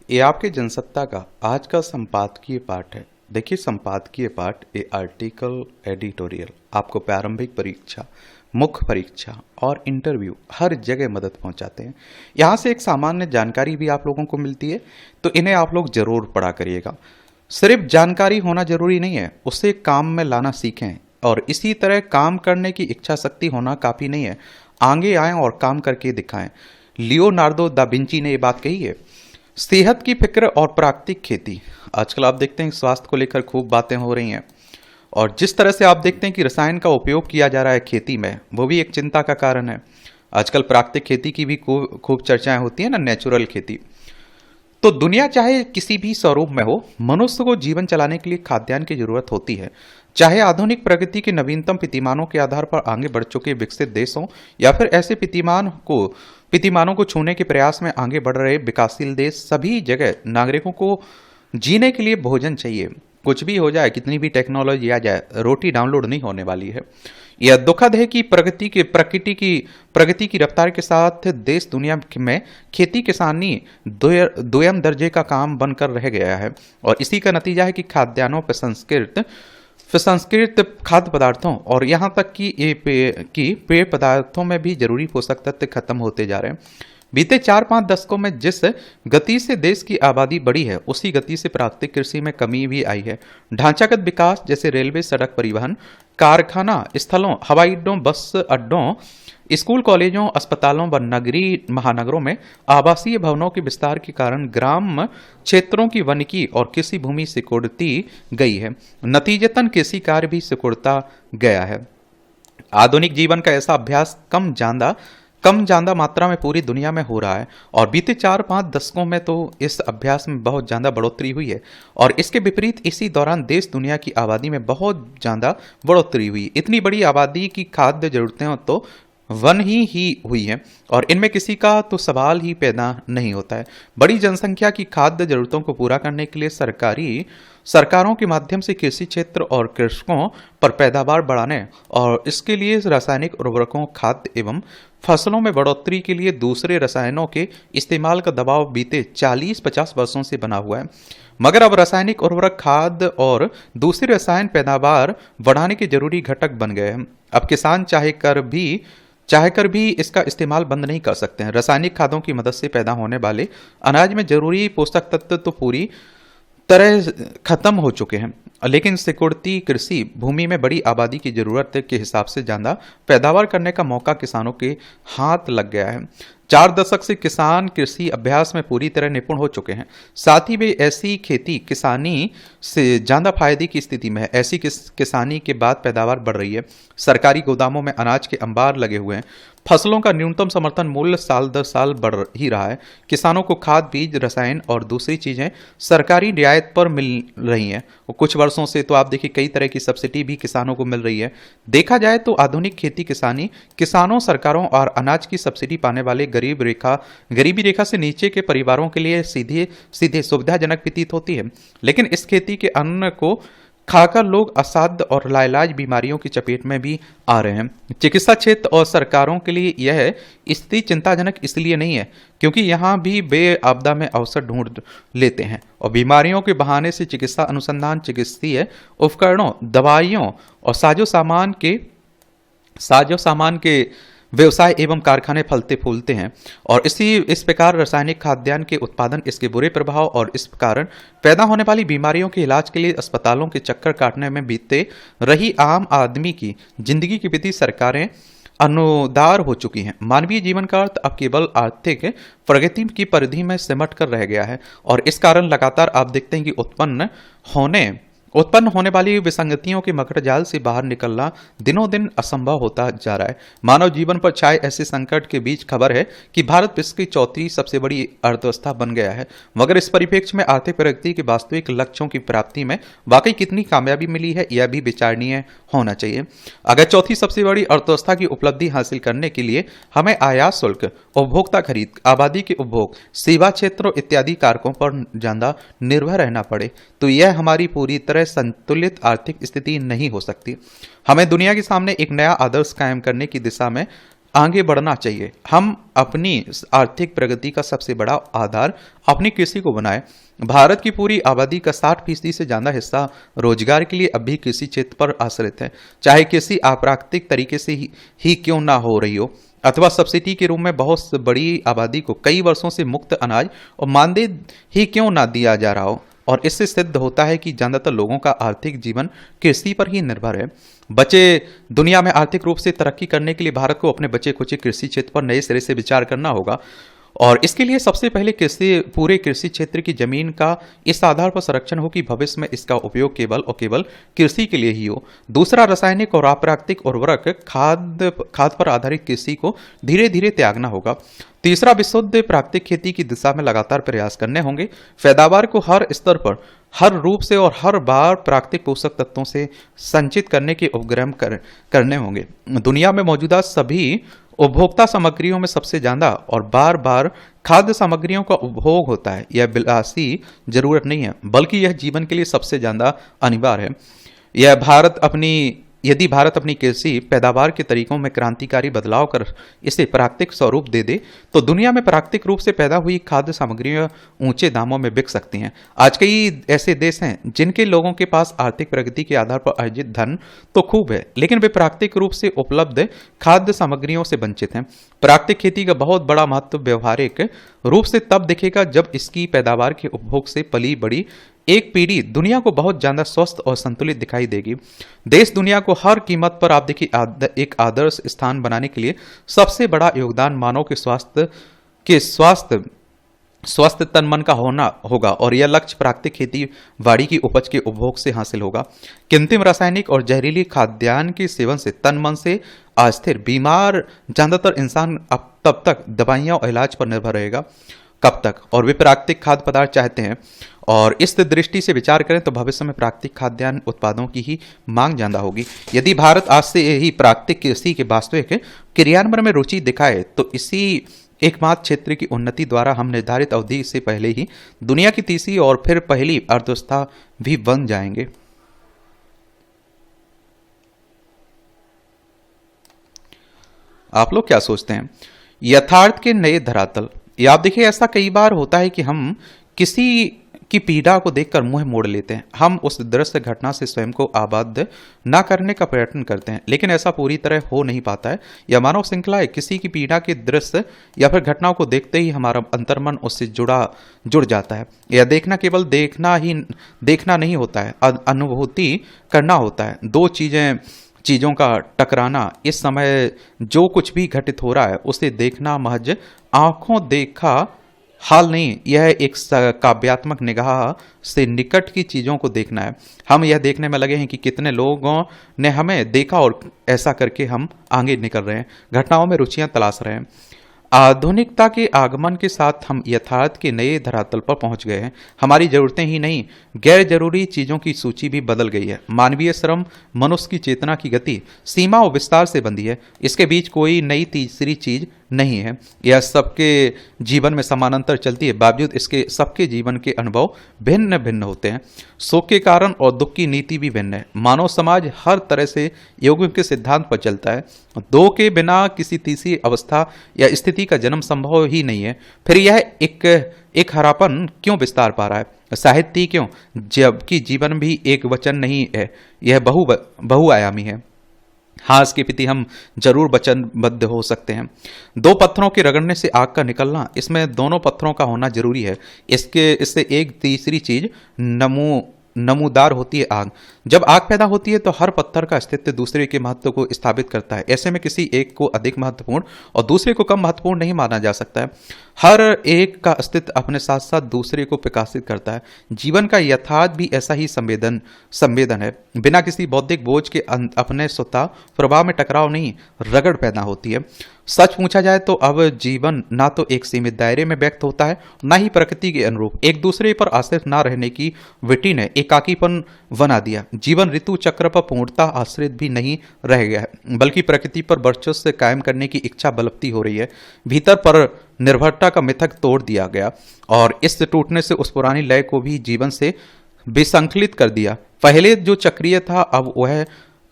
ये आपके जनसत्ता का आज का संपादकीय पाठ है। देखिए, संपादकीय पाठ ये आर्टिकल, एडिटोरियल आपको प्रारंभिक परीक्षा, मुख्य परीक्षा और इंटरव्यू हर जगह मदद पहुंचाते हैं। यहाँ से एक सामान्य जानकारी भी आप लोगों को मिलती है, तो इन्हें आप लोग जरूर पढ़ा करिएगा। सिर्फ जानकारी होना जरूरी नहीं है, उससे काम में लाना सीखें। और इसी तरह काम करने की इच्छा शक्ति होना काफ़ी नहीं है, आगे आएं और काम करके दिखाएं। लियोनार्डो दा विंची ने ये बात कही है। सेहत की फिक्र और प्राकृतिक खेती, आजकल आप देखते हैं स्वास्थ्य को लेकर खूब बातें हो रही हैं, और जिस तरह से आप देखते हैं कि रसायन का उपयोग किया जा रहा है खेती में, वो भी एक चिंता का कारण है। आजकल प्राकृतिक खेती की भी खूब खूब चर्चाएं होती हैं ना, नेचुरल खेती। तो दुनिया चाहे किसी भी स्वरूप में हो, मनुष्य को जीवन चलाने के लिए खाद्यान्न की जरूरत होती है। चाहे आधुनिक प्रगति के नवीनतम प्रतिमानों के आधार पर आगे बढ़ चुके विकसित देश हों, या फिर ऐसे प्रतिमानों को छूने के प्रयास में आगे बढ़ रहे विकासशील देश, सभी जगह नागरिकों को जीने के लिए भोजन चाहिए। कुछ भी हो जाए, कितनी भी टेक्नोलॉजी आ जाए, रोटी डाउनलोड नहीं होने वाली है। यह दुखद है कि प्रगति की रफ्तार के साथ देश दुनिया में खेती किसानी दोयम दर्जे का काम बनकर रह गया है, और इसी का नतीजा है कि खाद्यान्नों पर संस्कृत खाद्य पदार्थों और यहाँ तक कि पेय पदार्थों में भी जरूरी पोषक तत्व खत्म होते जा रहे हैं। बीते 4-5 दशकों में जिस गति से देश की आबादी बढ़ी है, उसी गति से प्राकृतिक कृषि में कमी भी आई है। ढांचागत विकास जैसे रेलवे, सड़क परिवहन, कारखाना स्थलों, हवाई अड्डों, बस अड्डों, स्कूल, कॉलेजों, अस्पतालों व नगरीय महानगरों में आवासीय भवनों के विस्तार के कारण ग्राम क्षेत्रों की वनिकी और कृषि भूमि सिकुड़ती गई है। नतीजतन कृषि कार्य भी सिकुड़ता गया है। आधुनिक जीवन का ऐसा अभ्यास कम ज्यादा मात्रा में पूरी दुनिया में हो रहा है, और बीते 4-5 दशकों में तो इस अभ्यास में बहुत ज्यादा बढ़ोतरी हुई है। और इसके विपरीत इसी दौरान देश दुनिया की आबादी में बहुत ज्यादा बढ़ोतरी हुई। इतनी बड़ी आबादी की खाद्य जरूरतें तो वन ही हुई है, और इनमें किसी का तो सवाल ही पैदा नहीं होता है। बड़ी जनसंख्या की खाद्य जरूरतों को पूरा करने के लिए सरकारों के माध्यम से कृषि क्षेत्र और कृषकों पर पैदावार बढ़ाने और इसके लिए रासायनिक उर्वरकों, खाद्य एवं फसलों में बढ़ोतरी के लिए दूसरे रसायनों के इस्तेमाल का दबाव बीते 40-50 वर्षों से बना हुआ है। मगर अब रासायनिक उर्वरक, खाद्य और दूसरे रसायन पैदावार बढ़ाने के जरूरी घटक बन गए हैं। अब किसान चाहकर भी इसका इस्तेमाल बंद नहीं कर सकते हैं। रासायनिक खादों की मदद से पैदा होने वाले अनाज में जरूरी पोषक तत्व तो पूरी तरह खत्म हो चुके हैं, लेकिन सिकुड़ती कृषि भूमि में बड़ी आबादी की जरूरत के हिसाब से ज्यादा पैदावार करने का मौका किसानों के हाथ लग गया है। 4 दशक से किसान कृषि अभ्यास में पूरी तरह निपुण हो चुके हैं। साथ ही वे ऐसी खेती किसानी से ज्यादा फायदे की स्थिति में है। ऐसी किसानी के बाद पैदावार बढ़ रही है। सरकारी गोदामों में अनाज के अंबार लगे हुए हैं। फसलों का न्यूनतम समर्थन मूल्य साल दर साल बढ़ ही रहा है। किसानों को खाद, बीज, रसायन और दूसरी चीजें सरकारी रियायत पर मिल रही हैं। और कुछ वर्षों से तो आप देखिए कई तरह की सब्सिडी भी किसानों को मिल रही है। देखा जाए तो आधुनिक खेती किसानी किसानों, सरकारों और अनाज की सब्सिडी पाने वाले गरीबी रेखा से नीचे के परिवारों के लिए सीधे सुविधाजनक प्रतीत होती है। लेकिन इस खेती के अन्न को खाकर लोग असाध्य और लाइलाज बीमारियों की चपेट में भी आ रहे हैं। चिकित्सा क्षेत्र और सरकारों के लिए यह स्थिति चिंताजनक इसलिए नहीं है क्योंकि यहाँ भी वे आपदा में अवसर ढूंढ लेते हैं और बीमारियों के बहाने से चिकित्सा अनुसंधान, चिकित्सीय उपकरणों, दवाइयों और साजो सामान के व्यवसाय एवं कारखाने फलते फूलते हैं। और इस प्रकार रासायनिक खाद्यान्न के उत्पादन, इसके बुरे प्रभाव और इस कारण पैदा होने वाली बीमारियों के इलाज के लिए अस्पतालों के चक्कर काटने में बीतते रही आम आदमी की जिंदगी के प्रति सरकारें अनुदार हो चुकी हैं। मानवीय जीवन का अर्थ अब केवल आर्थिक प्रगति की परिधि में सिमट कर रह गया है, और इस कारण लगातार आप देखते हैं कि उत्पन्न होने वाली विसंगतियों के मकड़ जाल से बाहर निकलना दिनों दिन असंभव होता जा रहा है। मानव जीवन पर छाए ऐसे संकट के बीच खबर है कि भारत विश्व की 4थी सबसे बड़ी अर्थव्यवस्था बन गया है। मगर इस परिप्रेक्ष्य में आर्थिक प्रगति के वास्तविक लक्ष्यों की प्राप्ति में वाकई कितनी कामयाबी मिली है, यह भी विचारणीय होना चाहिए। अगर 4थी सबसे बड़ी अर्थव्यवस्था की उपलब्धि हासिल करने के लिए हमें आयात शुल्क, उपभोक्ता खरीद, आबादी के उपभोग, सेवा क्षेत्रों इत्यादि कारकों पर ज्यादा निर्भर रहना पड़े, तो यह हमारी पूरी तरह संतुलित आर्थिक स्थिति नहीं हो सकती। हमें दुनिया के सामने एक नया आदर्श कायम करने की दिशा में आगे बढ़ना चाहिए। हम अपनी आर्थिक प्रगति का सबसे बड़ा आधार अपनी कृषि को बनाए। भारत की पूरी आबादी का 60% से ज्यादा हिस्सा रोजगार के लिए अब भी कृषि क्षेत्र पर आश्रित है, चाहे कृषि अप्राकृतिक तरीके से ही क्यों ना हो रही हो, अथवा सब्सिडी के रूप में बहुत बड़ी आबादी को कई वर्षों से मुफ्त अनाज और मानदेय ही क्यों ना दिया जा रहा हो। और इससे सिद्ध होता है कि ज्यादातर लोगों का आर्थिक जीवन कृषि पर ही निर्भर है। बचे दुनिया में आर्थिक रूप से तरक्की करने के लिए भारत को अपने बचे कुचे कृषि क्षेत्र पर नए सिरे से विचार करना होगा, और इसके लिए सबसे पहले पूरे कृषि क्षेत्र की जमीन का इस आधार पर संरक्षण हो कि भविष्य में इसका उपयोग केवल और केवल कृषि के लिए ही हो। दूसरा, रासायनिक और अप्राकृतिक उर्वरक खाद पर आधारित कृषि को धीरे धीरे त्यागना होगा। तीसरा, विशुद्ध प्राकृतिक खेती की दिशा में लगातार प्रयास करने होंगे। पैदावार को हर स्तर पर, हर रूप से और हर बार प्राकृतिक पोषक तत्वों से संचित करने के उपक्रम करने होंगे। दुनिया में मौजूदा सभी उपभोक्ता सामग्रियों में सबसे ज्यादा और बार बार खाद्य सामग्रियों का उपभोग होता है। यह विलासी जरूरत नहीं है, बल्कि यह जीवन के लिए सबसे ज्यादा अनिवार्य है। यदि भारत अपनी कृषि पैदावार के तरीकों में क्रांतिकारी बदलाव कर इसे प्राकृतिक स्वरूप दे दे, तो दुनिया में प्राकृतिक रूप से पैदा हुई खाद्य सामग्रियां ऊंचे दामों में बिक सकती हैं। आज कई ऐसे देश हैं जिनके लोगों के पास आर्थिक प्रगति के आधार पर अर्जित धन तो खूब है, लेकिन वे प्राकृतिक रूप से उपलब्ध खाद्य सामग्रियों से वंचित हैं। प्राकृतिक खेती का बहुत बड़ा महत्व व्यवहारिक रूप से तब दिखेगा जब इसकी पैदावार के उपभोग से पली बड़ी एक पीढ़ी दुनिया को बहुत ज्यादा स्वस्थ और संतुलित दिखाई देगी। देश दुनिया को हर कीमत पर, आप देखिए, एक आदर्श स्थान बनाने के लिए सबसे बड़ा योगदान मानव के स्वस्थ तन मन का होना होगा, और यह लक्ष्य प्राकृतिक खेती बाड़ी की उपज के उपभोग से हासिल होगा। कृत्रिम रासायनिक और जहरीली खाद्यान्न के सेवन से तन मन से अस्थिर बीमार ज्यादातर इंसान अब तब तक दवाइयां और इलाज पर निर्भर रहेगा। कब तक? और वे प्राकृतिक खाद्य पदार्थ चाहते हैं, और इस दृष्टि से विचार करें तो भविष्य में प्राकृतिक खाद्यान्न उत्पादों की ही मांग ज्यादा होगी। यदि भारत आज से ही प्राकृतिक कृषि के वास्तविक क्रियान्वयन में रुचि दिखाए तो इसी एकमात्र क्षेत्र की उन्नति द्वारा हम निर्धारित अवधि से पहले ही दुनिया की तीसरी और फिर पहली अर्थव्यवस्था भी बन जाएंगे। आप लोग क्या सोचते हैं? यथार्थ के नए धरातल। या आप देखिए, ऐसा कई बार होता है कि हम किसी की पीड़ा को देखकर मुंह मोड़ लेते हैं। हम उस दृश्य घटना से स्वयं को आबद्ध ना करने का प्रयत्न करते हैं, लेकिन ऐसा पूरी तरह हो नहीं पाता है। यह मानव श्रृंखला है। किसी की पीड़ा के दृश्य या फिर घटनाओं को देखते ही हमारा अंतर्मन उससे जुड़ जाता है। यह देखना केवल देखना नहीं होता है, अनुभूति करना होता है। दो चीजों का टकराना। इस समय जो कुछ भी घटित हो रहा है उसे देखना महज आंखों देखा हाल नहीं, यह एक काव्यात्मक निगाह से निकट की चीजों को देखना है। हम यह देखने में लगे हैं कि कितने लोगों ने हमें देखा और ऐसा करके हम आगे निकल रहे हैं, घटनाओं में रुचियां तलाश रहे हैं। आधुनिकता के आगमन के साथ हम यथार्थ के नए धरातल पर पहुंच गए हैं। हमारी जरूरतें ही नहीं, गैर जरूरी चीजों की सूची भी बदल गई है। मानवीय श्रम, मनुष्य की चेतना की गति सीमा और विस्तार से बंधी है। इसके बीच कोई नई तीसरी चीज नहीं है। यह सबके जीवन में समानांतर चलती है, बावजूद इसके सबके जीवन के अनुभव भिन्न भिन्न होते हैं। सुख के कारण और दुख की नीति भी भिन्न है। मानव समाज हर तरह से योग के सिद्धांत पर चलता है। दो के बिना किसी तीसरी अवस्था या स्थिति का जन्म संभव ही नहीं है। फिर यह एक हरापन क्यों विस्तार पा रहा है? साहित्य क्यों, जबकि जीवन भी एक वचन नहीं है, यह बहुआयामी है। हाँ, इसके प्रति हम जरूर वचनबद्ध हो सकते हैं। दो पत्थरों के रगड़ने से आग का निकलना, इसमें दोनों पत्थरों का होना जरूरी है। इससे एक तीसरी चीज नमूदार होती है, आग। जब आग पैदा होती है तो हर पत्थर का अस्तित्व दूसरे के महत्व को स्थापित करता है। ऐसे में किसी एक को अधिक महत्वपूर्ण और दूसरे को कम महत्वपूर्ण नहीं माना जा सकता है। हर एक का अस्तित्व अपने साथ साथ दूसरे को प्रकाशित करता है। जीवन का यथार्थ भी ऐसा ही संवेदन है। बिना किसी बौद्धिक बोझ के अपने स्वतः प्रभाव में टकराव नहीं, रगड़ पैदा होती है। सच पूछा जाए तो अब जीवन ना तो एक सीमित दायरे में व्यक्त होता है, ना ही प्रकृति के अनुरूप। एक दूसरे पर आश्रित ना रहने की विटी ने एकाकीपन बना दिया। जीवन ऋतु चक्र पर पूर्णता आश्रित भी नहीं रह गया है, बल्कि प्रकृति पर वर्चस्व कायम करने की इच्छा बलवती हो रही है। भीतर पर निर्भरता का मिथक तोड़ दिया गया, और इस टूटने से उस पुरानी लय को भी जीवन से विसंकलित कर दिया। पहले जो चक्रीय था अब वह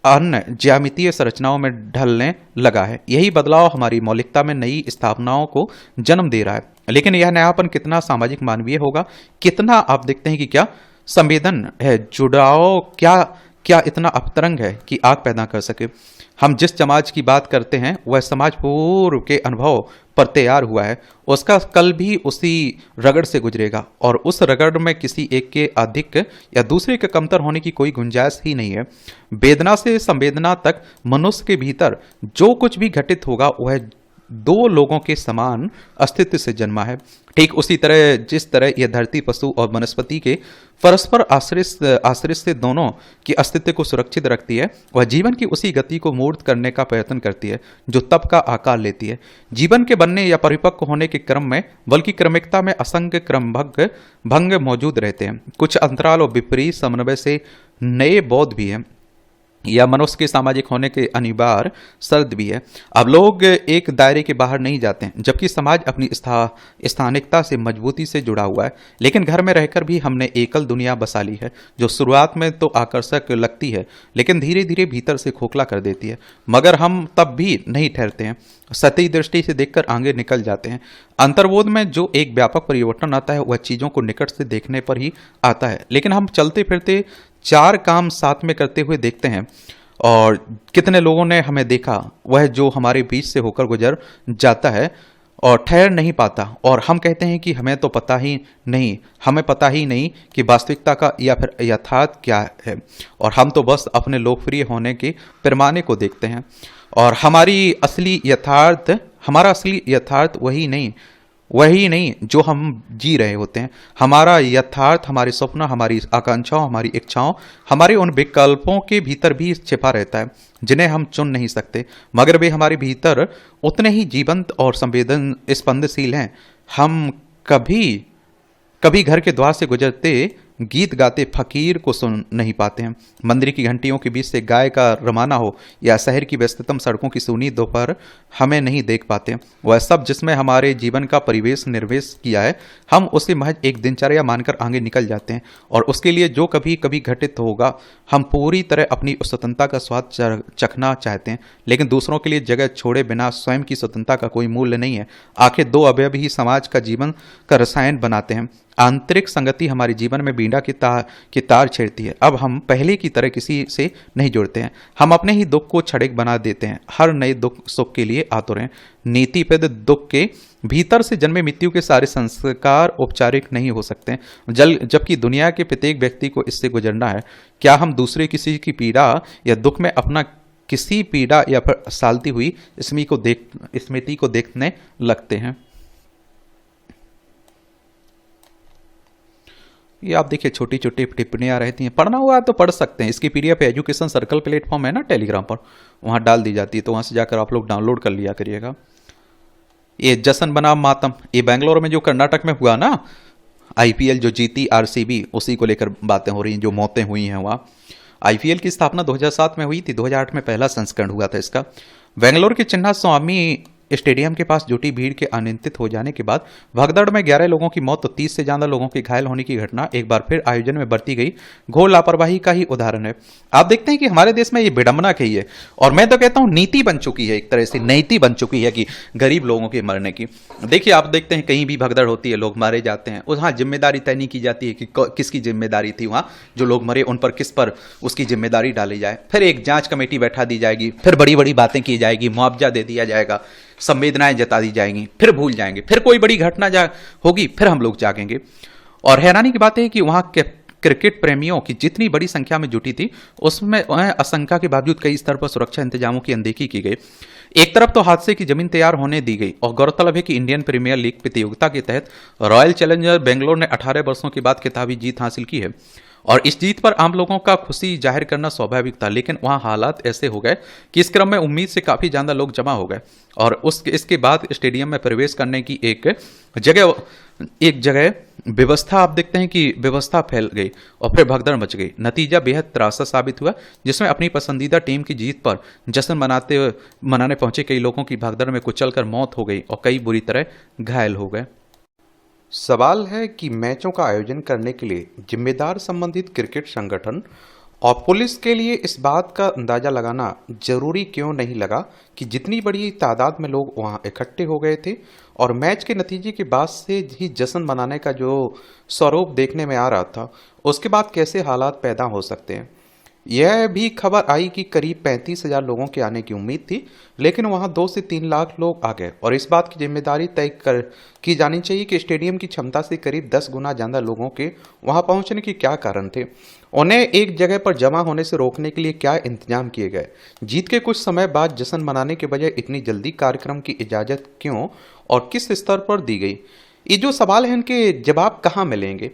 अन्य ज्यामितीय संरचनाओं में ढलने लगा है। यही बदलाव हमारी मौलिकता में नई स्थापनाओं को जन्म दे रहा है। लेकिन यह नयापन कितना सामाजिक मानवीय होगा, कितना आप देखते हैं कि क्या संवेदन है, जुड़ाव क्या क्या इतना अपतरंग है कि आग पैदा कर सके। हम जिस समाज की बात करते हैं वह समाज पूर्व के अनुभव पर तैयार हुआ है, उसका कल भी उसी रगड़ से गुजरेगा और उस रगड़ में किसी एक के अधिक या दूसरे के कमतर होने की कोई गुंजाइश ही नहीं है। वेदना से संवेदना तक मनुष्य के भीतर जो कुछ भी घटित होगा वह दो लोगों के समान अस्तित्व से जन्मा है। ठीक उसी तरह जिस तरह यह धरती पशु और वनस्पति के परस्पर आश्रित से दोनों की अस्तित्व को सुरक्षित रखती है, वह जीवन की उसी गति को मूर्त करने का प्रयत्न करती है जो तप का आकार लेती है। जीवन के बनने या परिपक्व होने के क्रम में बल्कि क्रमिकता में असंख्य भंग मौजूद रहते हैं। कुछ अंतराल और विपरीत समन्वय से नए बोध भी हैं या मनुष्य के सामाजिक होने के अनिवार्य शर्त भी है। अब लोग एक दायरे के बाहर नहीं जाते हैं, जबकि समाज अपनी स्थानिकता से मजबूती से जुड़ा हुआ है। लेकिन घर में रहकर भी हमने एकल दुनिया बसा ली है जो शुरुआत में तो आकर्षक लगती है लेकिन धीरे धीरे भीतर से खोखला कर देती है। मगर हम तब भी नहीं ठहरते हैं, सतही दृष्टि से देखकर आगे निकल जाते हैं। अंतर्बोध में जो एक व्यापक परिवर्तन आता है वह चीज़ों को निकट से देखने पर ही आता है। लेकिन हम चलते फिरते चार काम साथ में करते हुए देखते हैं और कितने लोगों ने हमें देखा, वह जो हमारे बीच से होकर गुजर जाता है और ठहर नहीं पाता और हम कहते हैं कि हमें पता ही नहीं कि वास्तविकता का या फिर यथार्थ क्या है, और हम तो बस अपने लोकप्रिय होने के पैमाने को देखते हैं और हमारा असली यथार्थ वही नहीं जो हम जी रहे होते हैं। हमारा यथार्थ हमारे सपना, हमारी आकांक्षाओं, हमारी इच्छाओं, हमारे उन विकल्पों के भीतर भी छिपा रहता है जिन्हें हम चुन नहीं सकते, मगर वे हमारे भीतर उतने ही जीवंत और स्पंदनशील हैं। हम कभी घर के द्वार से गुजरते गीत गाते फकीर को सुन नहीं पाते हैं। मंदिर की घंटियों के बीच से गाय का रवाना हो या शहर की व्यस्ततम सड़कों की सूनी दोपहर हमें नहीं देख पाते। वह सब जिसमें हमारे जीवन का परिवेश निर्वेश किया है, हम उसे महज एक दिनचर्या मानकर आगे निकल जाते हैं और उसके लिए जो कभी कभी घटित होगा हम पूरी तरह अपनी उस स्वतंत्रता का स्वाद चखना चाहते हैं। लेकिन दूसरों के लिए जगह छोड़े बिना स्वयं की स्वतंत्रता का कोई मूल्य नहीं है। आखिर दो अवयव ही समाज का जीवन का रसायन बनाते हैं। आंतरिक संगति हमारे जीवन में बीड़ा की तार छेड़ती है। अब हम पहले की तरह किसी से नहीं जुड़ते हैं, हम अपने ही दुख को क्षणिक बना देते हैं। हर नए दुख सुख के लिए आतुर हैं। नीतिपद दुख के भीतर से जन्मे मृत्यु के सारे संस्कार औपचारिक नहीं हो सकते, जबकि दुनिया के प्रत्येक व्यक्ति को इससे गुजरना है। क्या हम दूसरे किसी की पीड़ा या दुख में अपना किसी पीड़ा या फिर सालती हुई स्मृति को देखने लगते हैं? ये आप देखिए छोटी छोटी टिप्पणियाँ रहती हैं। पढ़ना हुआ है तो पढ़ सकते हैं। इसकी पीडीएफ एजुकेशन सर्कल प्लेटफॉर्म है ना टेलीग्राम पर, वहाँ डाल दी जाती है, तो वहाँ से जाकर आप लोग डाउनलोड कर लिया करिएगा। ये जश्न बनाम मातम, ये बेंगलोर में जो कर्नाटक में हुआ ना, आईपीएल जो जीती आरसीबी, उसी को लेकर बातें हो रही हैं, जो मौतें हुई हैं वहाँ। आईपीएल की स्थापना 2007 में हुई थी, 2008 में पहला संस्करण हुआ था इसका। बेंगलोर के चिन्ना स्वामी स्टेडियम के पास जुटी भीड़ के अनियंत्रित हो जाने के बाद भगदड़ में 11 लोगों की मौत तो 30 से ज्यादा लोगों के घायल होने की घटना एक बार फिर आयोजन में बरती गई घोर लापरवाही का ही उदाहरण है। आप देखते हैं कि हमारे देश में ये विडंबना कही है और मैं तो कहता हूं नीति बन चुकी है, एक तरह से नीति बन चुकी है कि गरीब लोगों के मरने की। देखिए आप देखते हैं कहीं भी भगदड़ होती है, लोग मारे जाते हैं, वहां जिम्मेदारी तय नहीं की जाती है कि किसकी जिम्मेदारी थी, वहां जो लोग मरे उन पर किस पर उसकी जिम्मेदारी डाली जाए। फिर एक जांच कमेटी बैठा दी जाएगी, फिर बड़ी बड़ी बातें की जाएगी, मुआवजा दे दिया जाएगा, संवेदनाएं जता दी जाएंगी, फिर भूल जाएंगे, फिर कोई बड़ी घटना होगी, फिर हम लोग जागेंगे। और हैरानी की बात है कि वहां के क्रिकेट प्रेमियों की जितनी बड़ी संख्या में जुटी थी, उसमें आशंका के बावजूद कई स्तर पर सुरक्षा इंतजामों की अनदेखी की गई। एक तरफ तो हादसे की जमीन तैयार होने दी गई और गौरतलब है कि इंडियन प्रीमियर लीग प्रतियोगिता के तहत रॉयल चैलेंजर बेंगलोर ने 18 वर्षों के बाद खिताबी जीत हासिल की है और इस जीत पर आम लोगों का खुशी जाहिर करना स्वाभाविक था। लेकिन वहां हालात ऐसे हो गए कि इस क्रम में उम्मीद से काफी ज्यादा लोग जमा हो गए और इसके बाद स्टेडियम में प्रवेश करने की एक जगह व्यवस्था, आप देखते हैं कि व्यवस्था फैल गई और फिर भगदड़ मच गई। नतीजा बेहद त्रासद साबित हुआ, जिसमें अपनी पसंदीदा टीम की जीत पर जश्न मनाने पहुंचे कई लोगों की भगदड़ में कुचलकर मौत हो गई और कई बुरी तरह घायल हो गए। सवाल है कि मैचों का आयोजन करने के लिए जिम्मेदार संबंधित क्रिकेट संगठन और पुलिस के लिए इस बात का अंदाजा लगाना जरूरी क्यों नहीं लगा कि जितनी बड़ी तादाद में लोग वहां इकट्ठे हो गए थे और मैच के नतीजे के बाद से ही जश्न मनाने का जो स्वरूप देखने में आ रहा था, उसके बाद कैसे हालात पैदा हो सकते हैं। यह भी खबर आई कि करीब 35,000 लोगों के आने की उम्मीद थी, लेकिन वहां 2 से 3 लाख लोग आ गए और इस बात की जिम्मेदारी तय की जानी चाहिए कि स्टेडियम की क्षमता से करीब 10 गुना ज्यादा लोगों के वहां पहुंचने के क्या कारण थे। उन्हें एक जगह पर जमा होने से रोकने के लिए क्या इंतजाम किए गए। जीत के कुछ समय बाद जश्न मनाने के बजाय इतनी जल्दी कार्यक्रम की इजाजत क्यों और किस स्तर पर दी गई। ये जो सवाल है, इनके जवाब कहाँ मिलेंगे।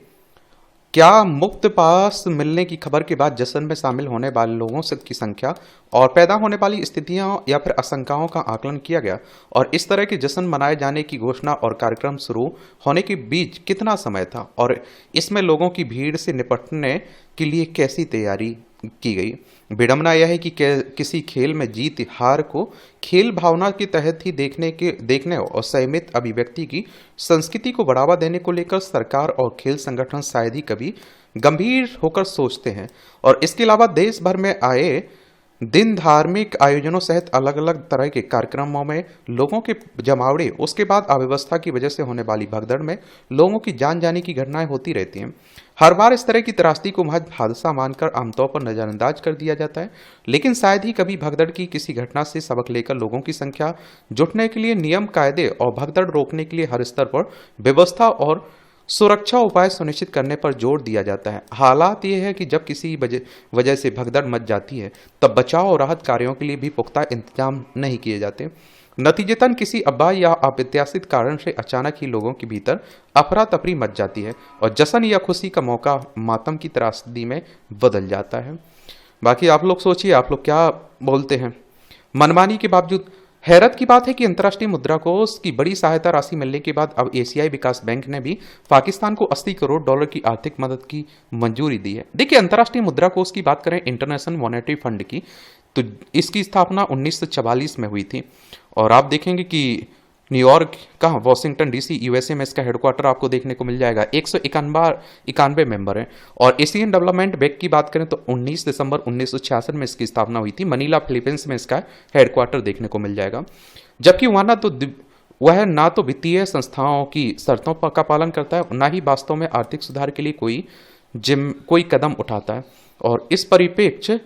क्या मुफ्त पास मिलने की खबर के बाद जश्न में शामिल होने वाले लोगों से की संख्या और पैदा होने वाली स्थितियां या फिर आशंकाओं का आकलन किया गया और इस तरह के जश्न मनाए जाने की घोषणा और कार्यक्रम शुरू होने के बीच कितना समय था और इसमें लोगों की भीड़ से निपटने के लिए कैसी तैयारी की गई। विडंबना यह है कि किसी खेल में जीत हार को खेल भावना के तहत ही देखने और संयमित अभिव्यक्ति की संस्कृति को बढ़ावा देने को लेकर सरकार और खेल संगठन शायद ही कभी गंभीर होकर सोचते हैं। और इसके अलावा देश भर में आए दिन धार्मिक आयोजनों सहित अलग अलग तरह के कार्यक्रमों में लोगों के जमावड़े, उसके बाद अव्यवस्था की वजह से होने वाली भगदड़ में लोगों की जान जाने की घटनाएं होती रहती हैं। हर बार इस तरह की त्रासदी को महज हादसा मानकर आमतौर पर नजरअंदाज कर दिया जाता है, लेकिन शायद ही कभी भगदड़ की किसी घटना से सबक लेकर लोगों की संख्या जुटने के लिए नियम कायदे और भगदड़ रोकने के लिए हर स्तर पर व्यवस्था और सुरक्षा उपाय सुनिश्चित करने पर जोर दिया जाता है। हालात ये है कि जब किसी वजह से भगदड़ मच जाती है, तब बचाव और राहत कार्यों के लिए भी पुख्ता इंतजाम नहीं किए जाते। नतीजतन किसी अब्बा या अप्रत्याशित कारण से अचानक ही लोगों के भीतर अफरा तफरी मच जाती है और जश्न या खुशी का मौका मातम की त्रासदी में बदल जाता है। बाकी आप लोग सोचिए, आप लोग क्या बोलते हैं। मनमानी के बावजूद हैरत की बात है कि अंतर्राष्ट्रीय मुद्रा कोष की बड़ी सहायता राशि मिलने के बाद अब एशियाई विकास बैंक ने भी पाकिस्तान को 80 करोड़ डॉलर की आर्थिक मदद की मंजूरी दी है। देखिए, अंतर्राष्ट्रीय मुद्रा कोष की बात करें, इंटरनेशनल मॉनेटरी फंड की, तो इसकी स्थापना 1944 में हुई थी और आप देखेंगे कि न्यूयॉर्क का वाशिंगटन डीसी यूएसए में इसका हेडक्वार्टर आपको देखने को मिल जाएगा। 191 मेंबर हैं। और एशियन डेवलपमेंट बैंक की बात करें तो 19 दिसंबर 1966 में इसकी स्थापना हुई थी। मनीला फिलीपींस में इसका हेडक्वार्टर देखने को मिल जाएगा। जबकि वह ना तो वित्तीय संस्थाओं की शर्तों का पालन करता है, ना ही वास्तव में आर्थिक सुधार के लिए कोई कदम उठाता है। और इस परिप्रेक्ष्य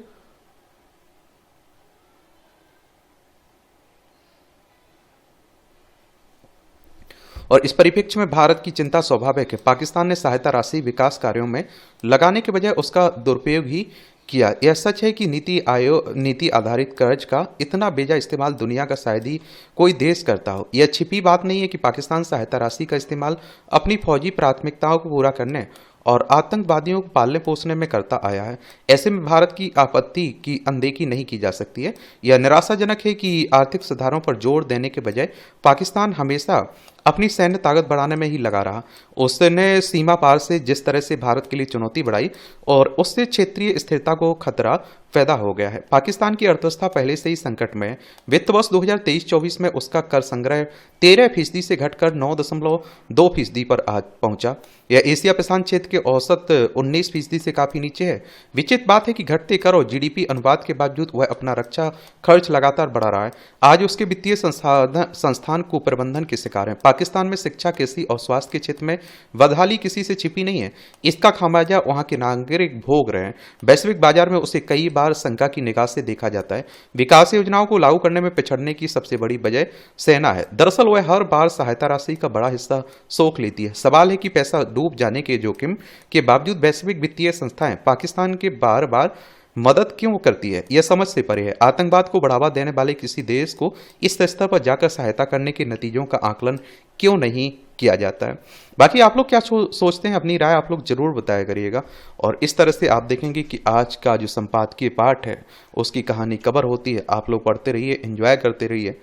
में भारत की चिंता स्वाभाविक है। पाकिस्तान ने सहायता राशि विकास कार्यों में लगाने के बजाय उसका दुरुपयोग ही किया। यह सच है कि नीति आधारित कर्ज का इतना बेजा इस्तेमाल दुनिया का शायद ही कोई देश करता हो। यह छिपी बात नहीं है कि पाकिस्तान सहायता राशि का इस्तेमाल अपनी फौजी प्राथमिकताओं को पूरा करने और आतंकवादियों को पालने पोसने में करता आया है। ऐसे में भारत की आपत्ति की अनदेखी नहीं की जा सकती है। यह निराशाजनक है कि आर्थिक सुधारों पर जोर देने के बजाय पाकिस्तान हमेशा अपनी सैन्य ताकत बढ़ाने में ही लगा रहा। उसने सीमा पार से जिस तरह से भारत के लिए चुनौती बढ़ाई और उससे क्षेत्रीय स्थिरता को खतरा पैदा हो गया है। पाकिस्तान की अर्थव्यवस्था पहले से ही संकट में है। वित्त वर्ष 2023-24 में उसका कर संग्रह 13% से घटकर 9.2% पर आज पहुंचा। यह एशिया प्रशांत क्षेत्र के औसत 19% से काफी नीचे है। विचित्र बात है कि घटते कर और जीडीपी अनुपात के बावजूद वह अपना रक्षा खर्च लगातार बढ़ा रहा है। आज उसके वित्तीय संस्थान कुप्रबंधन के शिकार हैं। पाकिस्तान में शिक्षा, कृषि और स्वास्थ्य के क्षेत्र में बदहाली किसी से छिपी नहीं है। इसका खामियाजा वहां के नागरिक भोग रहे हैं। वैश्विक बाजार में उसे कई बार शंका की निगाह से देखा जाता है। विकास योजनाओं को लागू करने में पिछड़ने की सबसे बड़ी वजह सेना है। दरअसल वह हर बार सहायता राशि का बड़ा हिस्सा सोख लेती है। सवाल है कि पैसा डूब जाने के जोखिम के बावजूद वैश्विक वित्तीय संस्थाएं पाकिस्तान के बार बार मदद क्यों करती है, यह समझ से परे है। आतंकवाद को बढ़ावा देने वाले किसी देश को इस स्तर पर जाकर सहायता करने के नतीजों का आकलन क्यों नहीं किया जाता है। बाकी आप लोग क्या सोचते हैं, अपनी राय आप लोग जरूर बताया करिएगा। और इस तरह से आप देखेंगे कि आज का जो संपादकीय पाठ है उसकी कहानी कवर होती है। आप लोग पढ़ते रहिए, एंजॉय करते रहिए।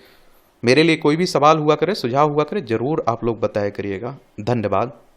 मेरे लिए कोई भी सवाल हुआ करे, सुझाव हुआ करे, जरूर आप लोग बताया करिएगा। धन्यवाद।